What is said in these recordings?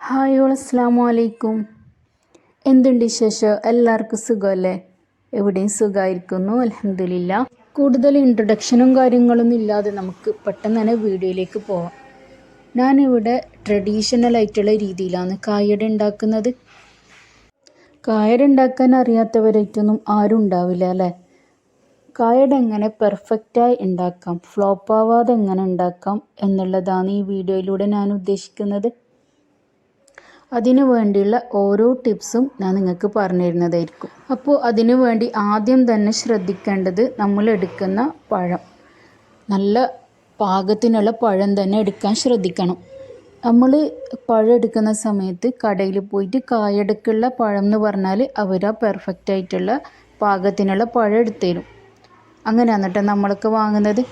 Hi all അസ്സലാമു അലൈക്കും. എന്തുണ്ട് വിശേഷം? എല്ലാവർക്കും സുഖമല്ലേ? എവിടെയും സുഖമായിരിക്കുന്നു, അൽഹംദുലില്ലാ. കൂടുതൽ ഇൻട്രൊഡക്ഷനും കാര്യങ്ങളൊന്നും ഇല്ലാതെ നമുക്ക് പെട്ടെന്ന് തന്നെ വീഡിയോയിലേക്ക് പോവാം. ഞാനിവിടെ ട്രഡീഷണൽ ആയിട്ടുള്ള രീതിയിലാണ് കായട ഉണ്ടാക്കുന്നത്. കായട ഉണ്ടാക്കാൻ അറിയാത്തവരായിട്ടൊന്നും ആരും ഉണ്ടാവില്ല അല്ലേ? കായട എങ്ങനെ പെർഫെക്റ്റായി ഉണ്ടാക്കാം, ഫ്ലോപ്പ് ആവാതെ എങ്ങനെ ഉണ്ടാക്കാം എന്നുള്ളതാണ് ഈ വീഡിയോയിലൂടെ ഞാൻ ഉദ്ദേശിക്കുന്നത്. അതിനു വേണ്ടിയുള്ള ഓരോ ടിപ്സും ഞാൻ നിങ്ങൾക്ക് പറഞ്ഞു തരുന്നതായിരിക്കും. അപ്പോൾ അതിനു വേണ്ടി ആദ്യം തന്നെ ശ്രദ്ധിക്കേണ്ടത് നമ്മൾ എടുക്കുന്ന പഴം, നല്ല പാകത്തിനുള്ള പഴം തന്നെ എടുക്കാൻ ശ്രദ്ധിക്കണം. നമ്മൾ പഴം എടുക്കുന്ന സമയത്ത് കടയിൽ പോയിട്ട് കായടക്കുള്ള പഴം എന്ന് പറഞ്ഞാൽ അവർ ആ പെർഫെക്റ്റ് ആയിട്ടുള്ള പാകത്തിനുള്ള പഴം എടുത്തു തരും. അങ്ങനെയാണ് കേട്ടോ നമ്മളൊക്കെ വാങ്ങുന്നത്.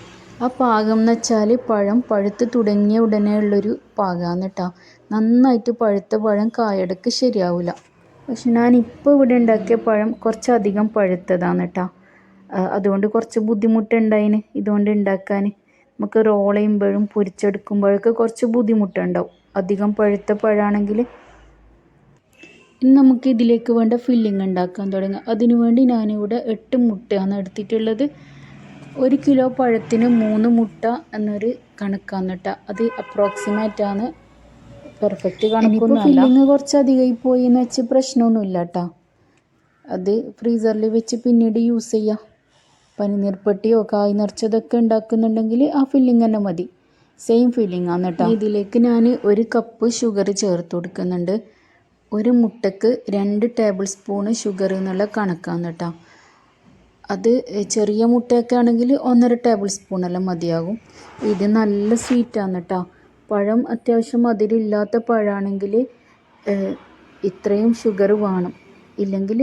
ആ പാകം എന്ന് വെച്ചാൽ പഴം പഴുത്ത് തുടങ്ങിയ ഉടനെ ഉള്ളൊരു പാകമാണ് കേട്ടോ. നന്നായിട്ട് പഴുത്ത പഴം കായടക്ക് ശരിയാവില്ല. പക്ഷെ ഞാനിപ്പോൾ ഇവിടെ ഉണ്ടാക്കിയ പഴം കുറച്ചധികം പഴുത്തതാണ് കേട്ടോ. അതുകൊണ്ട് കുറച്ച് ബുദ്ധിമുട്ടുണ്ടായിന് ഇതുകൊണ്ട് ഉണ്ടാക്കാൻ. നമുക്ക് റോൾ ചെയ്യുമ്പോഴും പൊരിച്ചെടുക്കുമ്പോഴൊക്കെ കുറച്ച് ബുദ്ധിമുട്ടുണ്ടാവും അധികം പഴുത്ത പഴമാണെങ്കിൽ. ഇനി നമുക്ക് ഇതിലേക്ക് വേണ്ട ഫില്ലിങ് ഉണ്ടാക്കാൻ തുടങ്ങാം. അതിനുവേണ്ടി ഞാനിവിടെ 8 മുട്ടയാണ് എടുത്തിട്ടുള്ളത്. 1 കിലോ പഴത്തിന് 3 മുട്ട എന്നൊരു കണക്കാണ് കേട്ടോ. അത് അപ്രോക്സിമേറ്റ് ആണ്, പെർഫെക്റ്റ് കണക്കൊന്നുമല്ല. ഫില്ലിങ് കുറച്ച് അധികമായി പോയി എന്ന് വെച്ച് പ്രശ്നമൊന്നുമില്ല കേട്ടോ. അത് ഫ്രീസറിൽ വെച്ച് പിന്നീട് യൂസ് ചെയ്യാം. പനിനീർപ്പട്ടിയോ കായ് നിറച്ചതൊക്കെ ഉണ്ടാക്കുന്നുണ്ടെങ്കിൽ ആ ഫില്ലിങ് തന്നെ മതി. സെയിം ഫില്ലിങ് ആണ് കേട്ടോ. ഇതിലേക്ക് ഞാൻ 1 കപ്പ് ഷുഗർ ചേർത്ത് കൊടുക്കുന്നുണ്ട്. 1 മുട്ടക്ക് 2 ടേബിൾ സ്പൂണ് ഷുഗർ എന്നുള്ള കണക്കാണ് കേട്ടോ. അത് ചെറിയ മുട്ടയൊക്കെ ആണെങ്കിൽ 1.5 ടേബിൾ സ്പൂണെല്ലാം മതിയാകും. ഇത് നല്ല സ്വീറ്റാണ് കേട്ടോ. പഴം അത്യാവശ്യം മധുരമില്ലാത്ത പഴമാണെങ്കിൽ ഇത്രയും ഷുഗർ വേണം. ഇല്ലെങ്കിൽ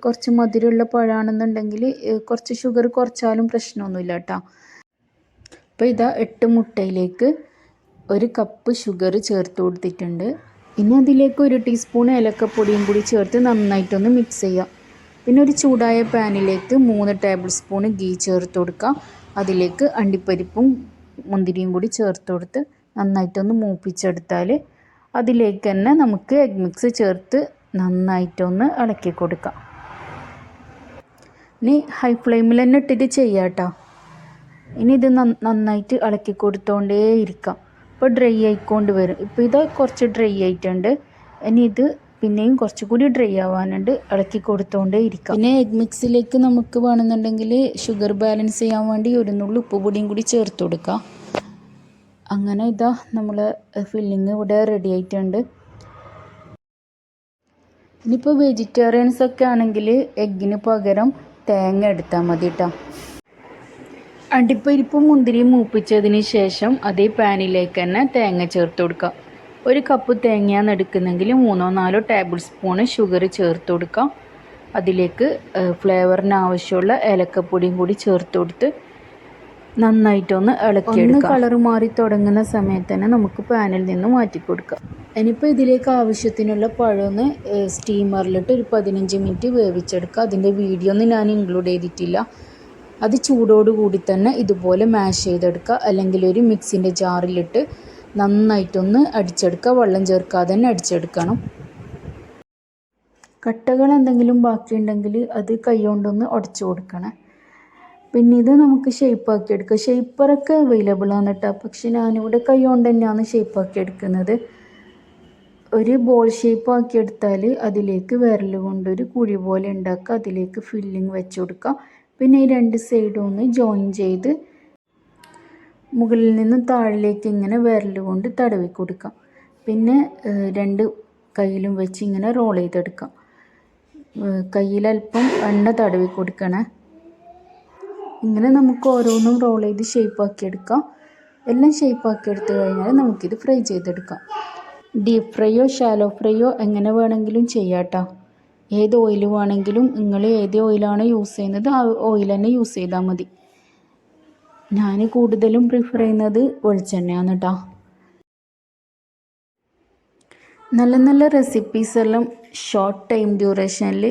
കുറച്ച് മധുരമുള്ള പഴമാണെന്നുണ്ടെങ്കിൽ കുറച്ച് ഷുഗർ കുറച്ചാലും പ്രശ്നമൊന്നുമില്ല കേട്ടോ. അപ്പോൾ ഇതാ 8 മുട്ടയിലേക്ക് 1 കപ്പ് ഷുഗർ ചേർത്ത് കൊടുത്തിട്ടുണ്ട്. ഇനി അതിലേക്ക് 1 ടീസ്പൂൺ ഏലക്കപ്പൊടിയും കൂടി ചേർത്ത് നന്നായിട്ടൊന്ന് മിക്സ് ചെയ്യാം. പിന്നെ ഒരു ചൂടായ പാനിലേക്ക് 3 ടേബിൾ സ്പൂൺ ഗീ ചേർത്ത് കൊടുക്കാം. അതിലേക്ക് അണ്ടിപ്പരിപ്പും മുന്തിരിയും കൂടി ചേർത്ത് കൊടുത്ത് നന്നായിട്ടൊന്ന് മൂപ്പിച്ചെടുത്താൽ അതിലേക്ക് തന്നെ നമുക്ക് എഗ് മിക്സ് ചേർത്ത് നന്നായിട്ടൊന്ന് ഇളക്കി കൊടുക്കാം. ഇനി ഹൈ ഫ്ലെയിമിൽ തന്നെ ഇട്ടിട്ട് ചെയ്യാം കേട്ടോ. ഇനി ഇത് നന്നായിട്ട് ഇളക്കി കൊടുത്തോണ്ടേ ഇരിക്കാം. ഇപ്പോൾ ഡ്രൈ ആയിക്കൊണ്ട് വരും. ഇപ്പോൾ ഇത് കുറച്ച് ഡ്രൈ ആയിട്ടുണ്ട്. ഇനി ഇത് പിന്നെയും കുറച്ചുകൂടി ഡ്രൈ ആവാനുണ്ട്. ഇളക്കി കൊടുത്തോണ്ടേ ഇരിക്കാം. പിന്നെ എഗ് മിക്സിലേക്ക് നമുക്ക് വേണമെന്നുണ്ടെങ്കിൽ ഷുഗർ ബാലൻസ് ചെയ്യാൻ വേണ്ടി 1 നുള്ളി ഉപ്പുപൊടിയും കൂടി ചേർത്ത് കൊടുക്കാം. അങ്ങനെ ഇതാ നമ്മൾ ഫില്ലിങ് ഇവിടെ റെഡി ആയിട്ടുണ്ട്. ഇനിയിപ്പോൾ വെജിറ്റേറിയൻസ് ഒക്കെ ആണെങ്കിൽ എഗ്ഗിന് പകരം തേങ്ങ എടുത്താൽ മതി കേട്ടോ. അണ്ടിപ്പരിപ്പും മുന്തിരിയും മൂപ്പിച്ചതിന് ശേഷം അതേ പാനിലേക്ക് തന്നെ തേങ്ങ ചേർത്ത് കൊടുക്കുക. 1 കപ്പ് തേങ്ങയാണ് എടുക്കുന്നെങ്കിൽ 3-4 ടേബിൾ സ്പൂണ് ഷുഗർ ചേർത്ത് കൊടുക്കാം. അതിലേക്ക് ഫ്ലേവറിന് ആവശ്യമുള്ള ഏലക്കപ്പൊടിയും കൂടി ചേർത്ത് കൊടുത്ത് നന്നായിട്ടൊന്ന് ഇളക്കിയെടുക്കുക. കളർ മാറി തുടങ്ങുന്ന സമയത്ത് തന്നെ നമുക്ക് പാനിൽ നിന്ന് മാറ്റി കൊടുക്കാം. ഇനിയിപ്പോൾ ഇതിലേക്ക് ആവശ്യത്തിനുള്ള പഴമൊന്ന് സ്റ്റീമറിലിട്ട് ഒരു 15 മിനിറ്റ് വേവിച്ചെടുക്കുക. അതിൻ്റെ വീഡിയോ ഒന്നും ഞാൻ ഇൻക്ലൂഡ് ചെയ്തിട്ടില്ല. അത് ചൂടോടുകൂടി തന്നെ ഇതുപോലെ മാഷ് ചെയ്തെടുക്കുക. അല്ലെങ്കിൽ ഒരു മിക്സിൻ്റെ ജാറിലിട്ട് നന്നായിട്ടൊന്ന് അടിച്ചെടുക്കുക. വെള്ളം ചേർക്കാതെ തന്നെ അടിച്ചെടുക്കണം. കട്ടകൾ എന്തെങ്കിലും ബാക്കിയുണ്ടെങ്കിൽ അത് കൈ കൊണ്ടൊന്ന് ഉടച്ചു കൊടുക്കണം. പിന്നെ ഇത് നമുക്ക് ഷേപ്പാക്കി എടുക്കുക. ഷേപ്പറൊക്കെ അവൈലബിൾ ആണ് കേട്ടോ. പക്ഷെ ഞാനിവിടെ കൈ കൊണ്ട് തന്നെയാണ് ഷേപ്പാക്കി എടുക്കുന്നത്. ഒരു ബോൾ ഷേപ്പ് ആക്കി എടുത്താൽ അതിലേക്ക് വിരൽ കൊണ്ടൊരു കുഴി പോലെ ഉണ്ടാക്കുക. അതിലേക്ക് ഫില്ലിങ് വെച്ച് കൊടുക്കുക. പിന്നെ ഈ 2 സൈഡും ഒന്ന് ജോയിൻ ചെയ്ത് മുകളിൽ നിന്ന് താഴിലേക്ക് ഇങ്ങനെ വിരൽ കൊണ്ട് തടവി കൊടുക്കാം. പിന്നെ 2 കയ്യിലും വെച്ച് ഇങ്ങനെ റോൾ ചെയ്തെടുക്കാം. കയ്യിലൽപ്പം എണ്ണ തടവി കൊടുക്കണേ. ഇങ്ങനെ നമുക്ക് ഓരോന്നും റോൾ ചെയ്ത് ഷേപ്പാക്കി എടുക്കാം. എല്ലാം ഷേപ്പാക്കി എടുത്തു കഴിഞ്ഞാൽ നമുക്കിത് ഫ്രൈ ചെയ്തെടുക്കാം. ഡീപ്പ് ഫ്രൈയോ ഷാലോ ഫ്രൈയോ എങ്ങനെ വേണമെങ്കിലും ചെയ്യാം കേട്ടോ. ഏത് ഓയിൽ വേണമെങ്കിലും നിങ്ങൾ ഏത് ഓയിലാണോ യൂസ് ചെയ്യുന്നത് ആ ഓയിൽ തന്നെ യൂസ് ചെയ്താൽ മതി. ഞാൻ കൂടുതലും പ്രിഫർ ചെയ്യുന്നത് വെളിച്ചെണ്ണയാണ് കേട്ടോ. നല്ല നല്ല റെസിപ്പീസ് എല്ലാം ഷോർട്ട് ടൈം ഡ്യൂറേഷനിൽ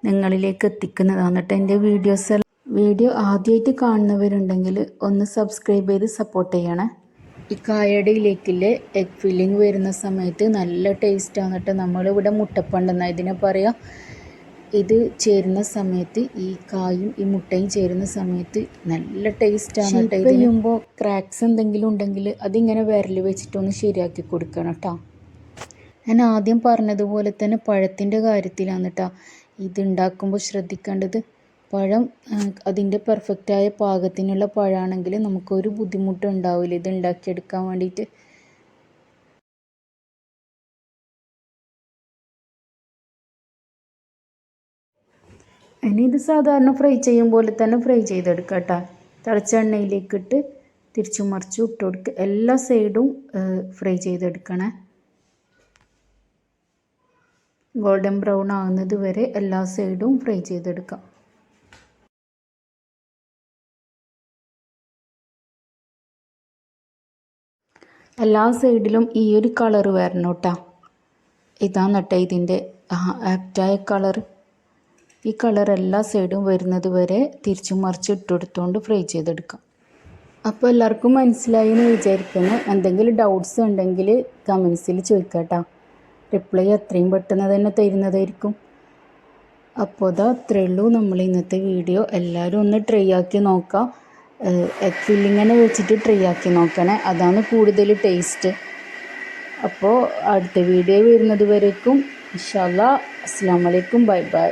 നിങ്ങളിലേക്ക് എത്തിക്കുന്നതാണ് കേട്ടോ എൻ്റെ വീഡിയോസ്. വീഡിയോ ആദ്യമായിട്ട് കാണുന്നവരുണ്ടെങ്കിൽ ഒന്ന് സബ്സ്ക്രൈബ് ചെയ്ത് സപ്പോർട്ട് ചെയ്യണേ. ഈ കായടയിലേക്കില്ലേ എഗ് ഫില്ലിങ് വരുന്ന സമയത്ത് നല്ല ടേസ്റ്റാണ് കേട്ടോ. നമ്മളിവിടെ മുട്ടപ്പണ്ടെന്നാണ് ഇതിനെ പറയുക. ഇത് ചേരുന്ന സമയത്ത് ഈ കായും ഈ മുട്ടയും ചേരുന്ന സമയത്ത് നല്ല ടേസ്റ്റാണ് കേട്ടോ. ഇത് ചെയ്യുമ്പോൾ ക്രാക്സ് എന്തെങ്കിലും ഉണ്ടെങ്കിൽ അതിങ്ങനെ വിരൽ വെച്ചിട്ടൊന്ന് ശരിയാക്കി കൊടുക്കണം കേട്ടോ. ഞാൻ ആദ്യം പറഞ്ഞതുപോലെ തന്നെ പഴത്തിൻ്റെ കാര്യത്തിലാണ് കേട്ടോ ഇതുണ്ടാക്കുമ്പോൾ ശ്രദ്ധിക്കേണ്ടത്. പഴം അതിൻ്റെ പെർഫെക്റ്റായ പാകത്തിനുള്ള പഴമാണെങ്കിൽ നമുക്കൊരു ബുദ്ധിമുട്ടും ഉണ്ടാവില്ല ഇത് ഉണ്ടാക്കിയെടുക്കാൻ വേണ്ടിയിട്ട്. ഇനി ഇത് സാധാരണ ഫ്രൈ ചെയ്യും പോലെ തന്നെ ഫ്രൈ ചെയ്തെടുക്കാം കേട്ടോ. തിളച്ച എണ്ണയിലേക്കിട്ട് തിരിച്ചു മറിച്ചു ഇട്ട് കൊടുക്കുക. എല്ലാ സൈഡും ഫ്രൈ ചെയ്തെടുക്കണേ. ഗോൾഡൻ ബ്രൗൺ ആകുന്നത് വരെ എല്ലാ സൈഡും ഫ്രൈ ചെയ്തെടുക്കാം. എല്ലാ സൈഡിലും ഈ ഒരു കളർ വരണം കേട്ടോ. ഇതാണ് കേട്ടോ ഇതിൻ്റെ ആപ്റ്റായ കളർ. ഈ കളർ എല്ലാ സൈഡും വരുന്നത് വരെ തിരിച്ചു മറിച്ച് ഇട്ടെടുത്തുകൊണ്ട് ഫ്രൈ ചെയ്തെടുക്കാം. അപ്പോൾ എല്ലാവർക്കും മനസ്സിലായി എന്ന് വിചാരിക്കുന്നു. എന്തെങ്കിലും ഡൗട്ട്സ് ഉണ്ടെങ്കിൽ കമൻസിൽ ചോദിക്കാം കേട്ടോ. റിപ്ലൈ എത്രയും പെട്ടെന്ന് തന്നെ തരുന്നതായിരിക്കും. അപ്പോൾ അത്രയേ ഉള്ളൂ നമ്മൾ ഇന്നത്തെ വീഡിയോ. എല്ലാവരും ഒന്ന് ട്രൈ ആക്കി നോക്കാം. എഗ് ഫില്ലിങ്ങനെ വെച്ചിട്ട് ട്രൈ ആക്കി നോക്കണേ, അതാണ് കൂടുതൽ ടേസ്റ്റ്. അപ്പോൾ അടുത്ത വീഡിയോ വരുന്നത് വരേക്കും ഇൻഷാ അല്ലാഹ് അസ്സലാമു അലൈക്കും, ബൈ ബൈ.